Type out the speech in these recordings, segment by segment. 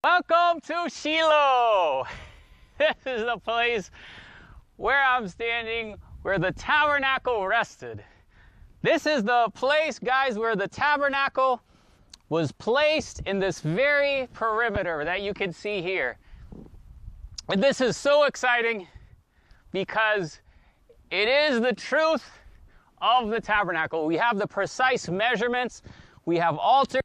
Welcome to Shiloh. This is the place where I'm standing, where the tabernacle rested. This is the place, guys, where the tabernacle was placed in this very perimeter that you can see here. And this is so exciting because it is the truth of the tabernacle. We have the precise measurements. We have altars.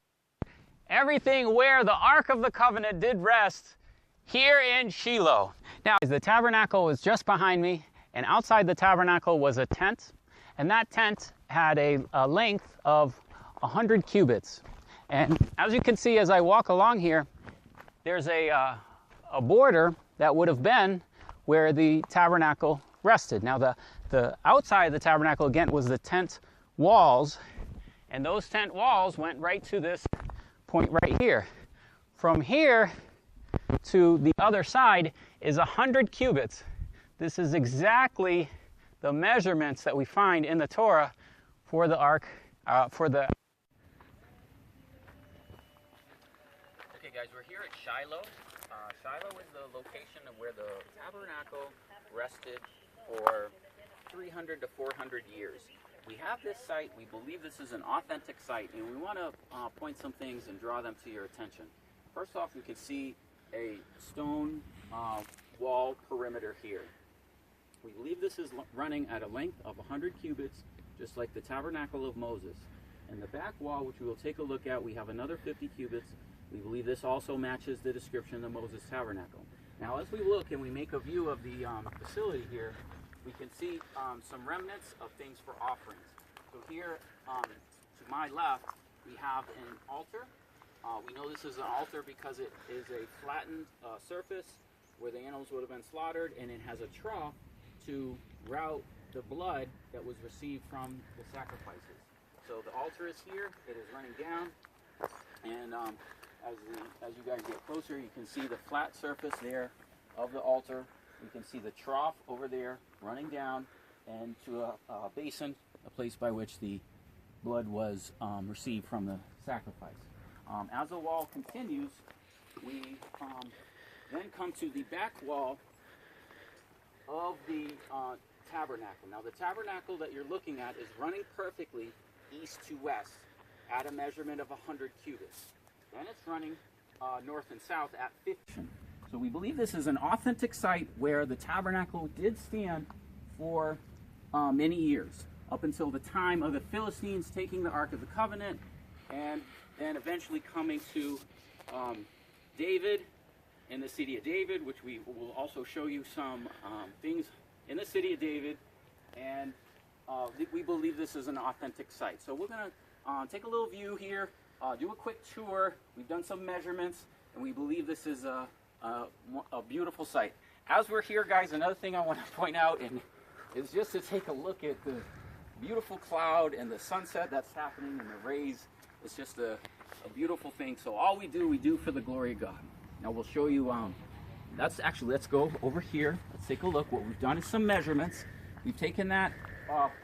Everything where the Ark of the Covenant did rest here in Shiloh. Now, the tabernacle was just behind me, and outside the tabernacle was a tent, and that tent had a length of 100 cubits. And as you can see as I walk along here, there's a border that would have been where the tabernacle rested. Now, the outside of the tabernacle, again, was the tent walls, and those tent walls went right to this point right here. From here to the other side is 100 cubits. This is exactly the measurements that we find in the Torah for the ark, Okay, guys, we're here at Shiloh. Shiloh is the location of where the tabernacle rested for 300 to 400 years. We have this site, we believe this is an authentic site, and we want to point some things and draw them to your attention. First off, you can see a stone wall perimeter here. We believe this is running at a length of 100 cubits, just like the tabernacle of Moses. And the back wall, which we will take a look at, we have another 50 cubits. We believe this also matches the description of Moses' tabernacle. Now, as we look and we make a view of the facility here, we can see some remnants of things for offerings. So here, to my left, we have an altar. We know this is an altar because it is a flattened surface where the animals would have been slaughtered, and it has a trough to route the blood that was received from the sacrifices. So the altar is here, it is running down, and as you guys get closer, you can see the flat surface there of the altar. You can see the trough over there running down and to a basin, a place by which the blood was received from the sacrifice. As the wall continues, we then come to the back wall of the tabernacle. Now, the tabernacle that you're looking at is running perfectly east to west at a measurement of 100 cubits. Then it's running north and south at 50. So we believe this is an authentic site where the tabernacle did stand for many years, up until the time of the Philistines taking the Ark of the Covenant, and then eventually coming to David in the city of David, which we will also show you some things in the city of David, and we believe this is an authentic site. So we're going to take a little view here, do a quick tour. We've done some measurements, and we believe this is a beautiful site. As we're here, guys, another thing I want to point out is just to take a look at the beautiful cloud and the sunset that's happening and the rays. It's just a beautiful thing. So all we do for the glory of God. Now we'll show you, let's go over here. Let's take a look. What we've done is some measurements. We've taken that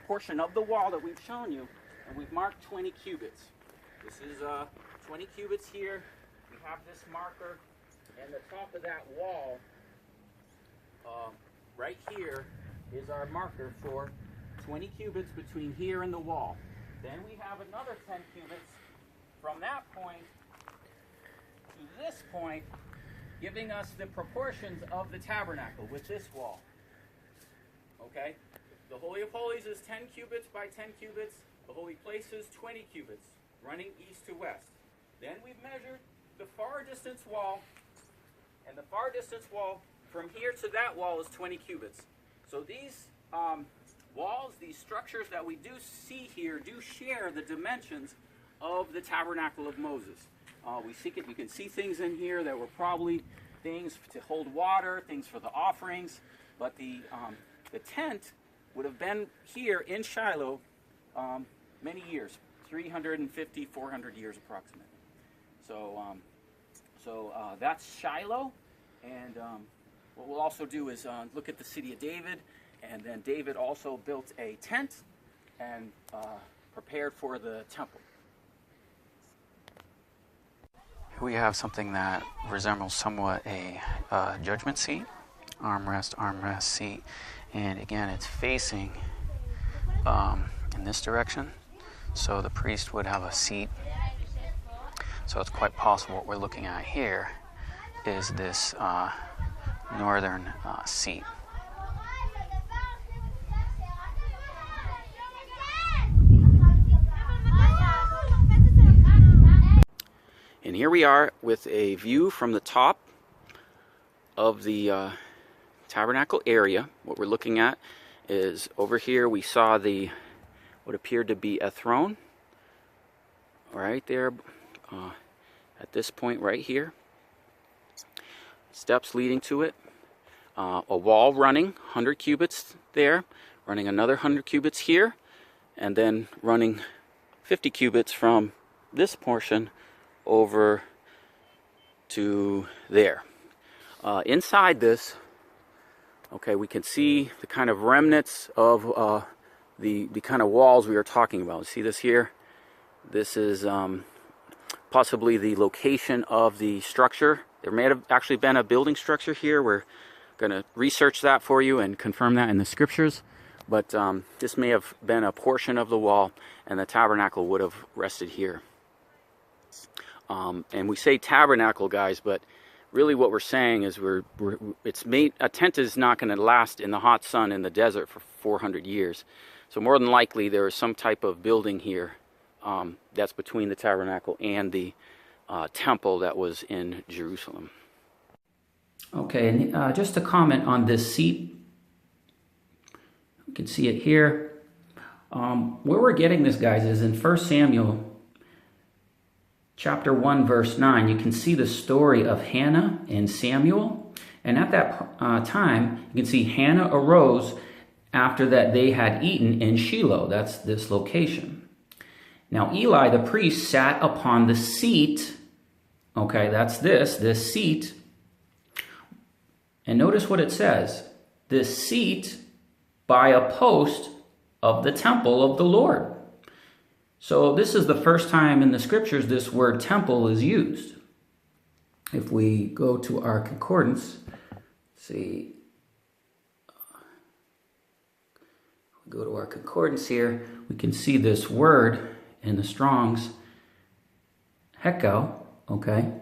portion of the wall that we've shown you, and we've marked 20 cubits. This is 20 cubits here. We have this marker. And the top of that wall, right here, is our marker for 20 cubits between here and the wall. Then we have another 10 cubits from that point to this point, giving us the proportions of the tabernacle with this wall. Okay? The Holy of Holies is 10 cubits by 10 cubits. The Holy Place is 20 cubits, running east to west. Then we've measured the far distance wall. And the far distance wall from here to that wall is 20 cubits. So these walls, these structures that we do see here, do share the dimensions of the tabernacle of Moses. You can see things in here that were probably things to hold water, things for the offerings. But the tent would have been here in Shiloh many years, 350, 400 years approximately. So that's Shiloh, and what we'll also do is look at the city of David, and then David also built a tent and prepared for the temple. Here we have something that resembles somewhat a judgment seat, armrest seat, and again it's facing in this direction, so the priest would have a seat. So it's quite possible what we're looking at here is this northern seat. And here we are with a view from the top of the tabernacle area. What we're looking at is over here we saw what appeared to be a throne right there at this point right here. Steps leading to it. A wall running 100 cubits there, running another 100 cubits here, and then running 50 cubits from this portion over to there. Inside this, okay, we can see the kind of remnants of the kind of walls we were talking about. See this here? This is possibly the location of the structure. There may have actually been a building structure here. We're going to research that for you and confirm that in the scriptures. But this may have been a portion of the wall, and the tabernacle would have rested here. And we say tabernacle, guys, but really what we're saying is a tent is not going to last in the hot sun in the desert for 400 years. So more than likely there is some type of building here that's between the tabernacle and the temple that was in Jerusalem. Okay, and just to comment on this seat, you can see it here. Where we're getting this, guys, is in 1 Samuel chapter 1, verse 9. You can see the story of Hannah and Samuel. And at that time, you can see Hannah arose after that they had eaten in Shiloh. That's this location. Now Eli the priest sat upon the seat. Okay, that's this seat. And notice what it says. This seat by a post of the temple of the Lord. So this is the first time in the scriptures this word temple is used. If we go to our concordance, see, go to our concordance here, we can see this word in the Strong's Hekel, okay?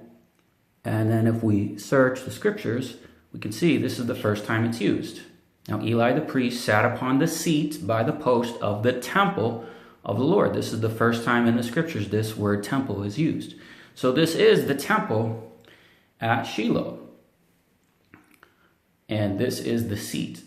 And then if we search the scriptures, we can see this is the first time it's used. Now Eli the priest sat upon the seat by the post of the temple of the Lord. This is the first time in the scriptures this word temple is used. So this is the temple at Shiloh. And this is the seat.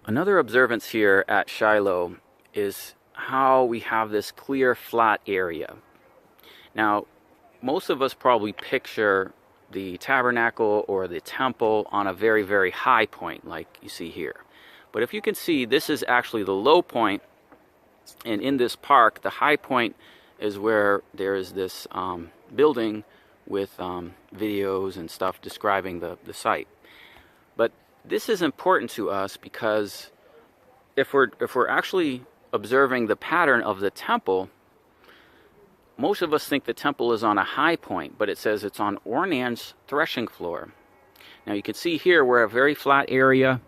Another observance here at Shiloh is how we have this clear flat area. Now, most of us probably picture the tabernacle or the temple on a very, very high point like you see here. But if you can see, this is actually the low point, and in this park, the high point is where there is this building with videos and stuff describing the site. But this is important to us because if we're actually observing the pattern of the temple, most of us think the temple is on a high point, but it says it's on Ornan's threshing floor. Now you can see here we're a very flat area,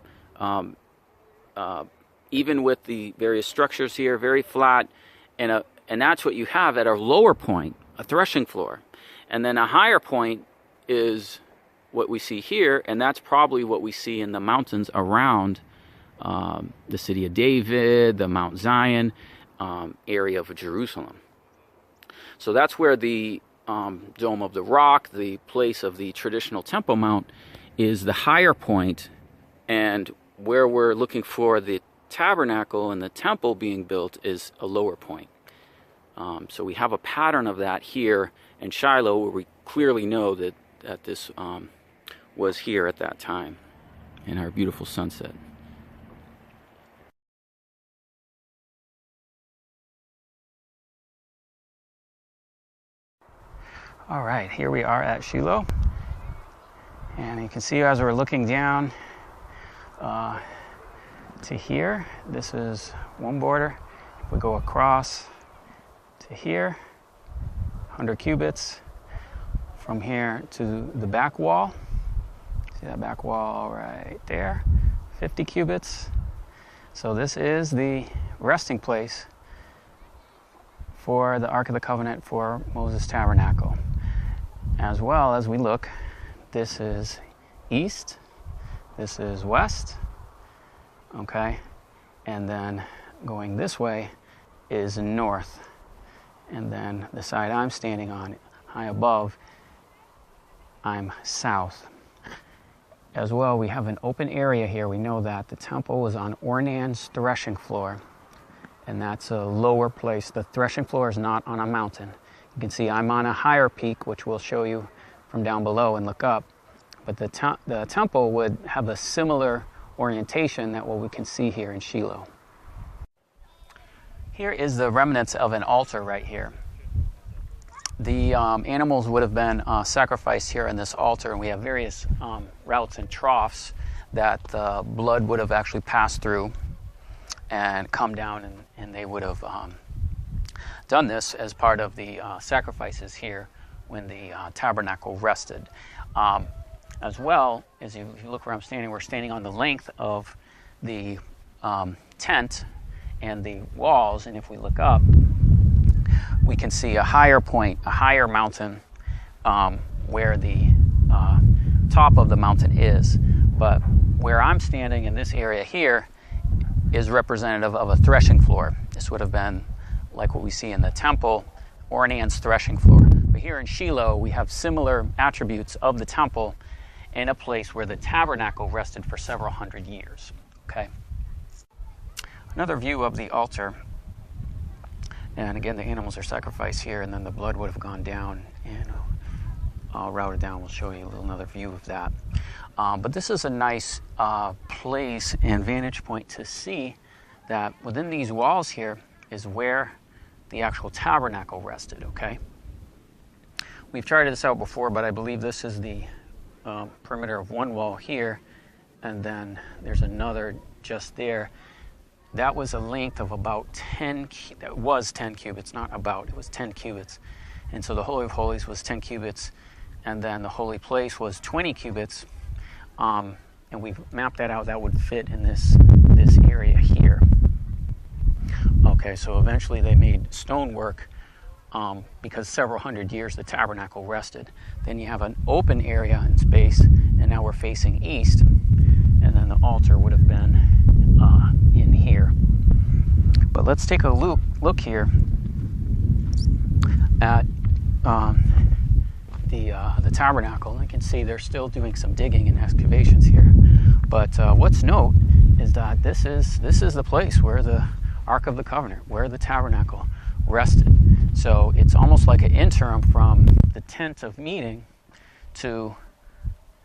even with the various structures here, very flat, and that's what you have at a lower point, a threshing floor. And then a higher point is what we see here, and that's probably what we see in the mountains around the city of David, the Mount Zion area of Jerusalem. So that's where the Dome of the Rock, the place of the traditional Temple Mount, is the higher point, and where we're looking for the tabernacle and the temple being built is a lower point. So we have a pattern of that here in Shiloh, where we clearly know that this was here at that time in our beautiful sunset. All right, here we are at Shiloh, and you can see as we're looking down to here, this is one border. If we go across to here, 100 cubits. From here to the back wall, see that back wall right there, 50 cubits. So this is the resting place for the Ark of the Covenant for Moses' tabernacle. As well as we look, this is east, this is west, okay, and then going this way is north, and then the side I'm standing on, high above, I'm south. As well, we have an open area here. We know that the temple was on Ornan's threshing floor, and that's a lower place. The threshing floor is not on a mountain. You can see I'm on a higher peak, which we'll show you from down below and look up. But the temple would have a similar orientation that what we can see here in Shiloh. Here is the remnants of an altar right here. The animals would have been sacrificed here in this altar, and we have various routes and troughs that the blood would have actually passed through and come down, and they would have done this as part of the sacrifices here when the tabernacle rested. As well, as if you look where I'm standing, we're standing on the length of the tent and the walls, and if we look up, we can see a higher point, a higher mountain, where the top of the mountain is. But where I'm standing in this area here is representative of a threshing floor. This would have been like what we see in the temple, Ornan's threshing floor. But here in Shiloh, we have similar attributes of the temple in a place where the tabernacle rested for several hundred years. Okay. Another view of the altar. And again, the animals are sacrificed here, and then the blood would have gone down and routed down. We'll show you another view of that. But this is a nice place and vantage point to see that within these walls here is where the actual tabernacle rested, okay? We've tried this out before, but I believe this is the perimeter of one wall here, and then there's another just there. That was a length of about 10, that was 10 cubits, not about, it was 10 cubits. And so the Holy of Holies was 10 cubits, and then the holy place was 20 cubits. And we've mapped that out, that would fit in this area here. Okay, so eventually they made stonework because several hundred years the tabernacle rested. Then you have an open area in space, and now we're facing east, and then the altar would have been in here. But let's take a look here at the tabernacle. You can see they're still doing some digging and excavations here. But what's note is that this is the place where the Ark of the Covenant, where the tabernacle rested. So it's almost like an interim from the tent of meeting to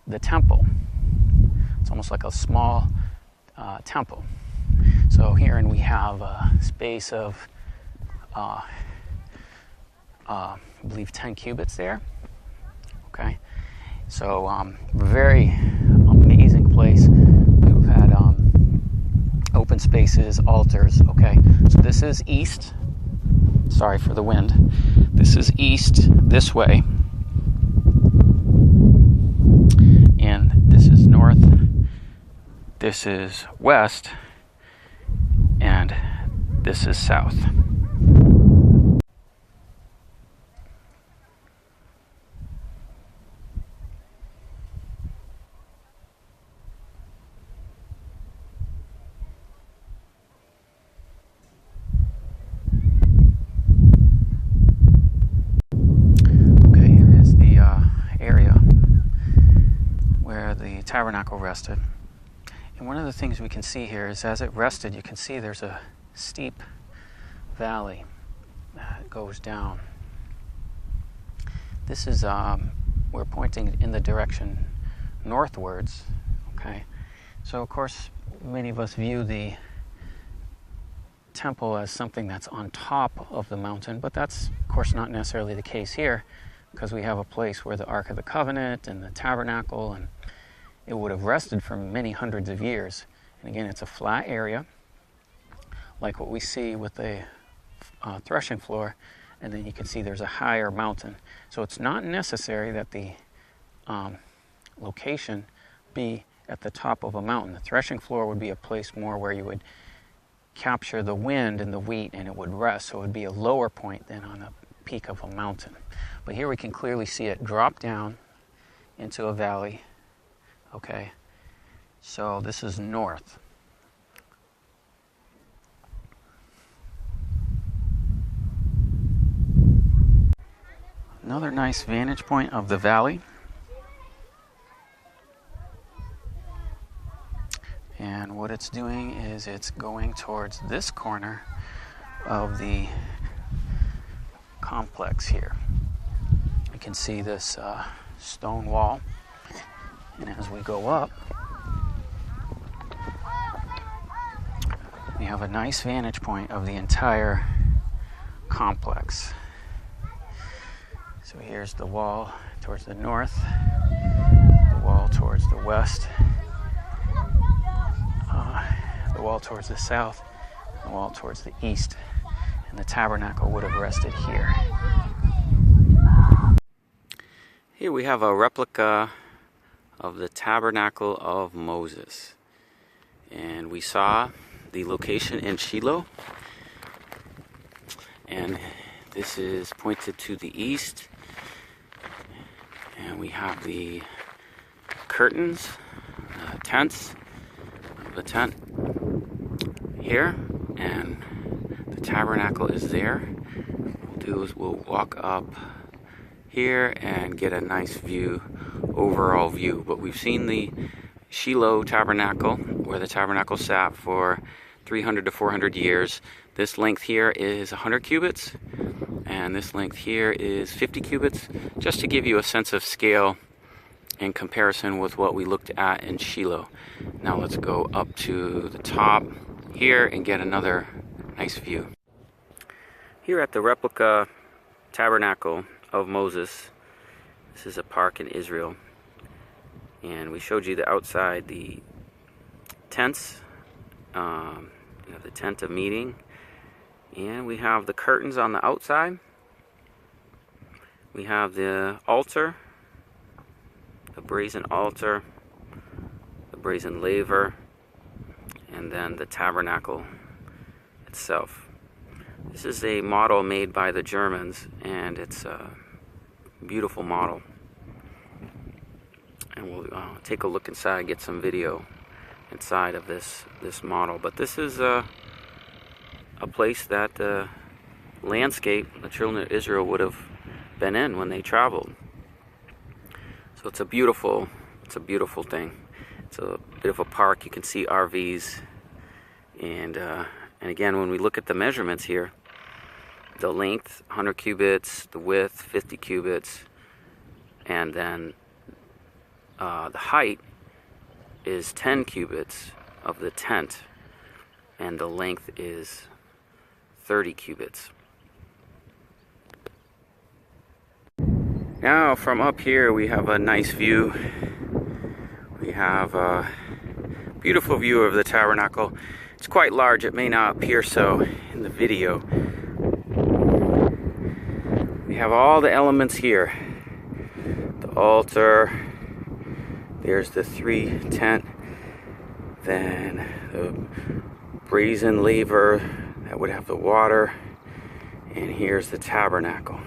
the temple. It's almost like a small temple. So here we have a space of, I believe 10 cubits there. Okay, so very amazing place. We've had open spaces, altars. Okay, so this is east. Sorry for the wind. This is east this way, and this is north. This is west, and this is south. where the tabernacle rested. And one of the things we can see here is as it rested, you can see there's a steep valley that goes down. This is, we're pointing in the direction northwards, okay? So of course, many of us view the temple as something that's on top of the mountain, but that's of course not necessarily the case here, because we have a place where the Ark of the Covenant and the tabernacle, and it would have rested for many hundreds of years. And again, it's a flat area, like what we see with the threshing floor, and then you can see there's a higher mountain. So it's not necessary that the location be at the top of a mountain. The threshing floor would be a place more where you would capture the wind and the wheat and it would rest, so it would be a lower point than on the peak of a mountain. But here we can clearly see it drop down into a valley. Okay, so this is north. Another nice vantage point of the valley. And what it's doing is it's going towards this corner of the complex here. You can see this stone wall. And as we go up, we have a nice vantage point of the entire complex. So here's the wall towards the north, the wall towards the west, the wall towards the south, the wall towards the east, and the tabernacle would have rested here. Here we have a replica of the tabernacle of Moses, and we saw the location in Shiloh, and this is pointed to the east, and we have the curtains, tents of the tent here, and the tabernacle is there. What we'll do is we'll walk up here and get a nice view, overall view. But we've seen the Shiloh tabernacle, where the tabernacle sat for 300 to 400 years. This length here is 100 cubits, and this length here is 50 cubits, just to give you a sense of scale in comparison with what we looked at in Shiloh. Now let's go up to the top here and get another nice view. Here at the replica tabernacle of Moses, this is a park in Israel, and we showed you the outside, the tents. We have the tent of meeting, and we have the curtains on the outside. We have the altar, the brazen altar, the brazen laver, and then the tabernacle itself. This is a model made by the Germans, and it's a beautiful model. And we'll take a look inside, get some video inside of this model. But this is a place that the landscape the children of Israel would have been in when they traveled. So it's a beautiful thing. It's a bit of a park. You can see RVs, and again, when we look at the measurements here, the length 100 cubits, the width 50 cubits, and then the height is 10 cubits of the tent, and the length is 30 cubits. Now from up here we have a nice view. We have a beautiful view of the tabernacle. It's quite large. It may not appear so in the video. We have all the elements here. The altar, there's the 3 tent, then the brazen laver that would have the water, and here's the tabernacle.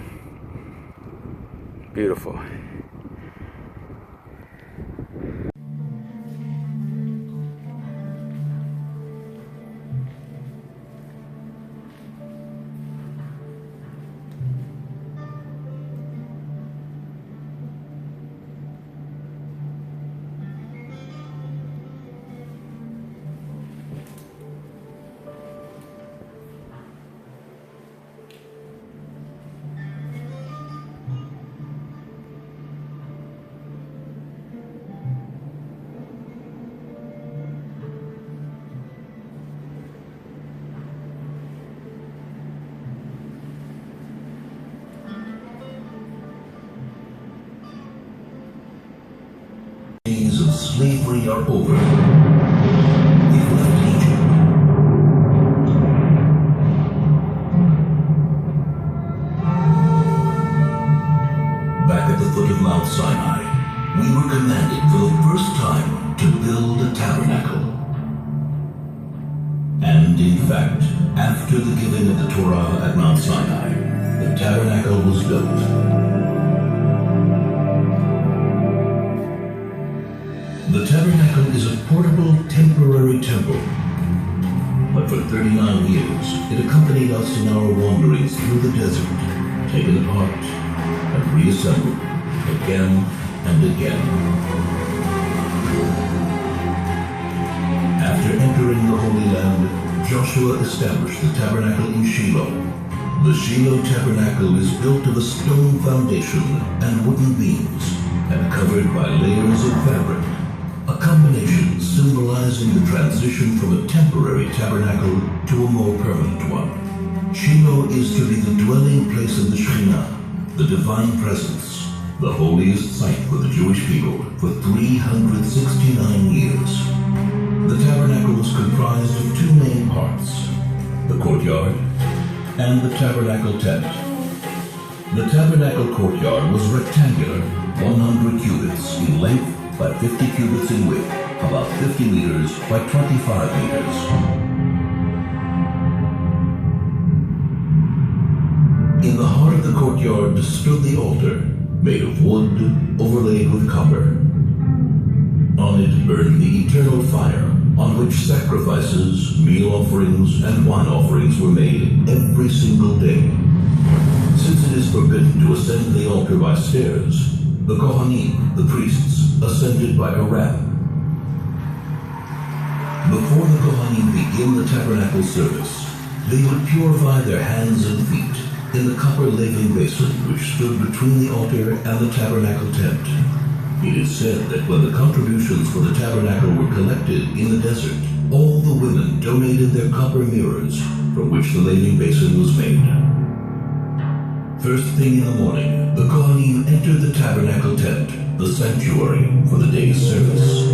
Beautiful. slavery are over. They've left Egypt. Back at the foot of Mount Sinai, we were commanded for the first time to build a tabernacle. And in fact, after the giving of the Torah at Mount Sinai, the tabernacle was built. The tabernacle is a portable, temporary temple. But for 39 years, it accompanied us in our wanderings through the desert, taken apart and reassembled again and again. After entering the Holy Land, Joshua established the tabernacle in Shiloh. The Shiloh tabernacle is built of a stone foundation and wooden beams, and covered by layers of fabric, a combination symbolizing the transition from a temporary tabernacle to a more permanent one. Shiloh is to be the dwelling place of the Shekhinah, the divine presence, the holiest site for the Jewish people for 369 years. The tabernacle was comprised of two main parts, the courtyard and the tabernacle tent. The tabernacle courtyard was rectangular, 100 cubits in length by 50 cubits in width, about 50 meters by 25 meters. In the heart of the courtyard stood the altar, made of wood overlaid with copper. On it burned the eternal fire, on which sacrifices, meal offerings, and wine offerings were made every single day. Since it is forbidden to ascend the altar by stairs, the Kohanim, the priests, ascended by a ram. Before the Kohanim begin the tabernacle service, they would purify their hands and feet in the copper laving basin which stood between the altar and the tabernacle tent. It is said that when the contributions for the tabernacle were collected in the desert, all the women donated their copper mirrors from which the laving basin was made. First thing in the morning, the Kohanim entered the tabernacle tent, the sanctuary, for the day's service.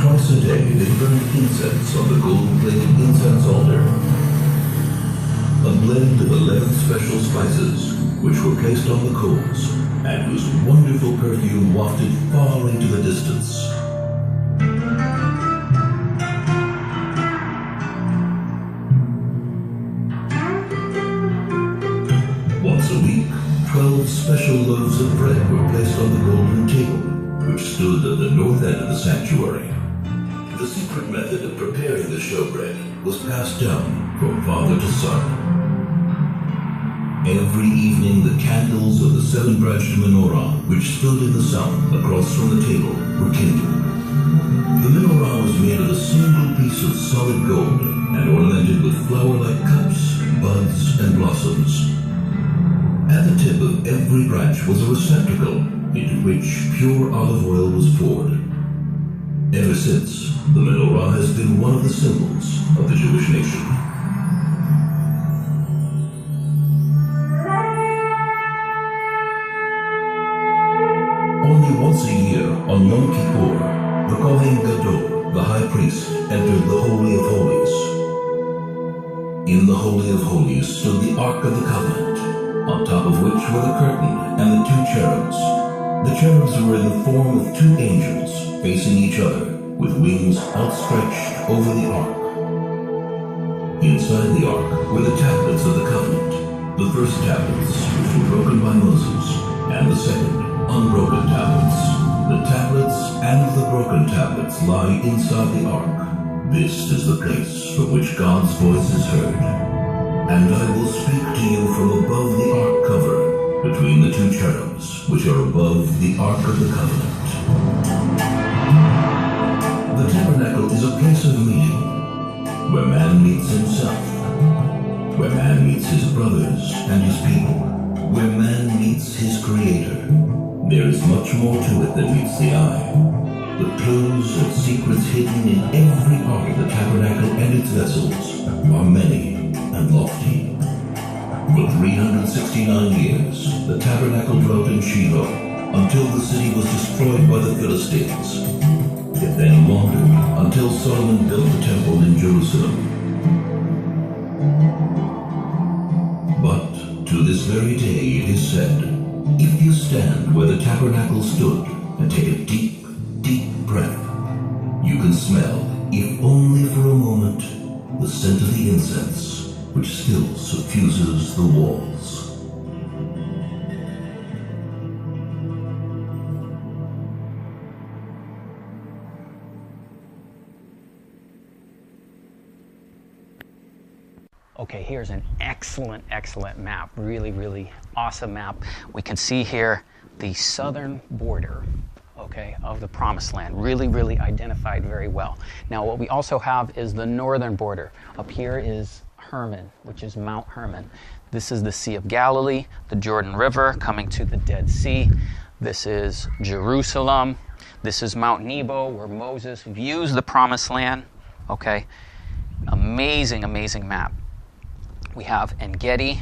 Twice a day, they burned incense on the gold-plated incense altar. A blend of 11 special spices, which were placed on the coals, and whose wonderful perfume wafted far into the distance. Once a week, 12 special loaves of bread were placed on the golden table, which stood at the north end of the sanctuary. The secret method of preparing the showbread was passed down from father to son. Every evening, the candles of the seven-branched menorah, which stood in the south across from the table, were kindled. The menorah was made of a single piece of solid gold and ornamented with flower-like cups, buds, and blossoms. At the tip of every branch was a receptacle into which pure olive oil was poured. Ever since, the menorah has been one of the symbols of the Jewish nation. Only once a year, on Yom Kippur, the Kohen Gadol, the high priest, entered the Holy of Holies. In the Holy of Holies stood the Ark of the Covenant, on top of which were the curtain and the two cherubs. The cherubs were in the form of two angels, facing each other, with wings outstretched over the Ark. Inside the Ark were the tablets of the covenant, the first tablets, which were broken by Moses, and the second, unbroken tablets. The tablets and the broken tablets lie inside the Ark. This is the place from which God's voice is heard. And I will speak to you from above the Ark cover, between the two cherubs, which are above the Ark of the Covenant. The tabernacle is a place of meeting, where man meets himself, where man meets his brothers and his people, where man meets his Creator. There is much more to it than meets the eye. The clues and secrets hidden in every part of the tabernacle and its vessels are many and lofty. For 369 years, the tabernacle dwelt in Shiloh, until the city was destroyed destroyed by the Philistines. It then wandered until Solomon built the temple in Jerusalem. But to this very day it is said, if you stand where the tabernacle stood and take a deep, deep breath, you can smell, if only for a moment, the scent of the incense which still suffuses the walls. Okay, here's an excellent, excellent map. Really, really awesome map. We can see here the southern border, okay, of the Promised Land. Really, really identified very well. Now, what we also have is the northern border. Up here is Hermon, which is Mount Hermon. This is the Sea of Galilee, the Jordan River coming to the Dead Sea. This is Jerusalem. This is Mount Nebo, where Moses views the Promised Land, okay. Amazing, amazing map. We have En-Gedi,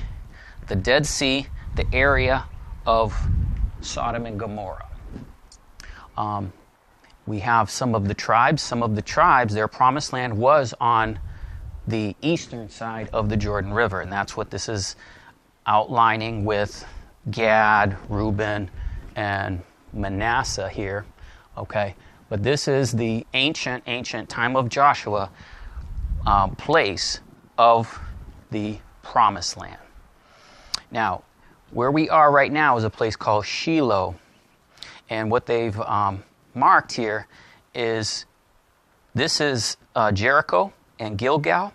the Dead Sea, the area of Sodom and Gomorrah. We have some of the tribes. Some of the tribes, their promised land was on the eastern side of the Jordan River, and that's what this is outlining with Gad, Reuben, and Manasseh here, okay? But this is the ancient time of Joshua place of the Promised Land. Now, where we are right now is a place called Shiloh, and what they've marked here is this is Jericho and Gilgal.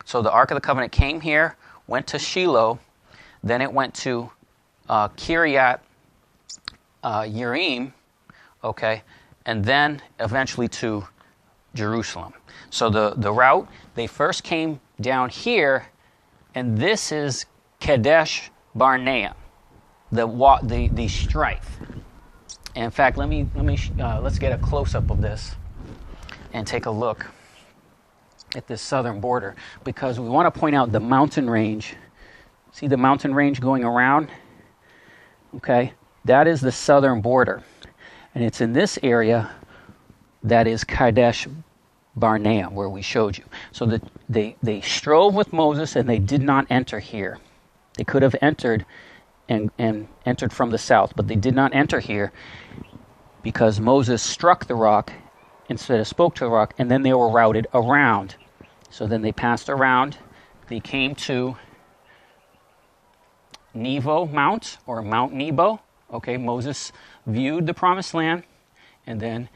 So the Ark of the Covenant came here, went to Shiloh, then it went to Kiryat Yearim, okay, and then eventually to Jerusalem. So the route, they first came down here, and this is Kadesh Barnea, the strife. And in fact, let's get a close-up of this and take a look at this southern border, because we want to point out the mountain range. See the mountain range going around? Okay, that is the southern border, and it's in this area that is Kadesh Barnea, where we showed you. So that they strove with Moses, and they did not enter here. They could have entered and entered from the south, but they did not enter here because Moses struck the rock instead of spoke to the rock, and then they were routed around. So then they passed around. They came to Nebo Mount, or Mount Nebo. Okay, Moses viewed the Promised Land, and then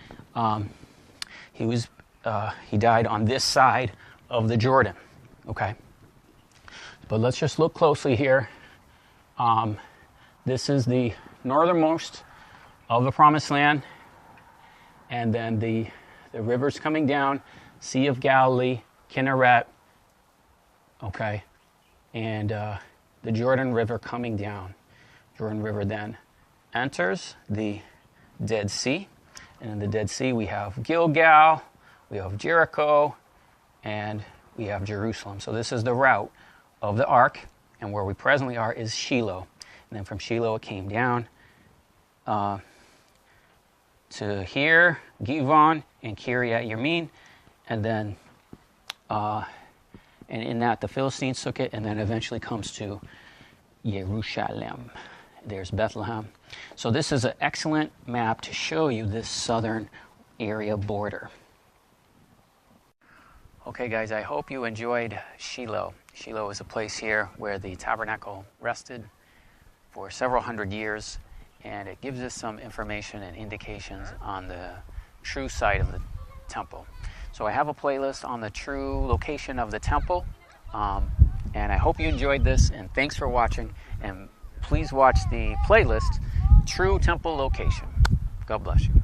he died on this side of the Jordan, okay? But let's just look closely here. This is the northernmost of the Promised Land, and then the rivers coming down, Sea of Galilee, Kinneret, okay, and the Jordan River coming down. Jordan River then enters the Dead Sea, and in the Dead Sea we have Gilgal, we have Jericho, and we have Jerusalem. So this is the route of the ark, and where we presently are is Shiloh. And then from Shiloh it came down to here, Givon and Kiryat Yearim, and then and in that the Philistines took it, and then eventually comes to Jerusalem. There's Bethlehem. So this is an excellent map to show you this southern area border. Okay guys, I hope you enjoyed Shiloh. Shiloh is a place here where the tabernacle rested for several hundred years, and it gives us some information and indications on the true site of the temple. So I have a playlist on the true location of the temple, and I hope you enjoyed this, and thanks for watching, and please watch the playlist, True Temple Location. God bless you.